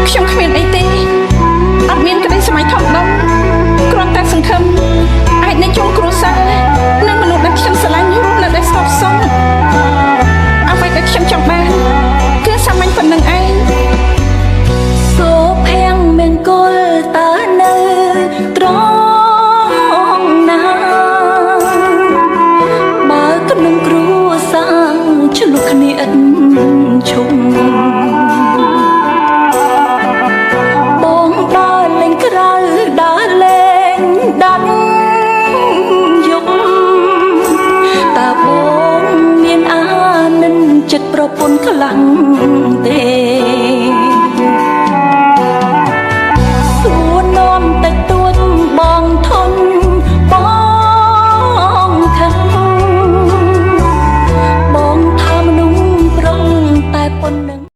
ខ្ញុំគ្មានអីទេអត់មានក្តីសម័យធំដុំគ្រាន់តែសង្ឃឹមអាចនៅជុំគ្រួសារនិងមនុស្សដែលខ្ញុំស្រឡាញ់រស់នៅដែលស្ងប់សុខអ្វីដែលខ្ញុំចង់បានគឺសាមញ្ញប៉ុណ្្នឹងឯងសូភាំងមង្គលតើនៅត្រង់ណាបើក្នុងគ្រួសារឆ្លុះគ្នាឥតឈុំដើរលេងដាច់យំតើបងមានអានិនចិត្តប្រពន្ធខ្លាំងទេ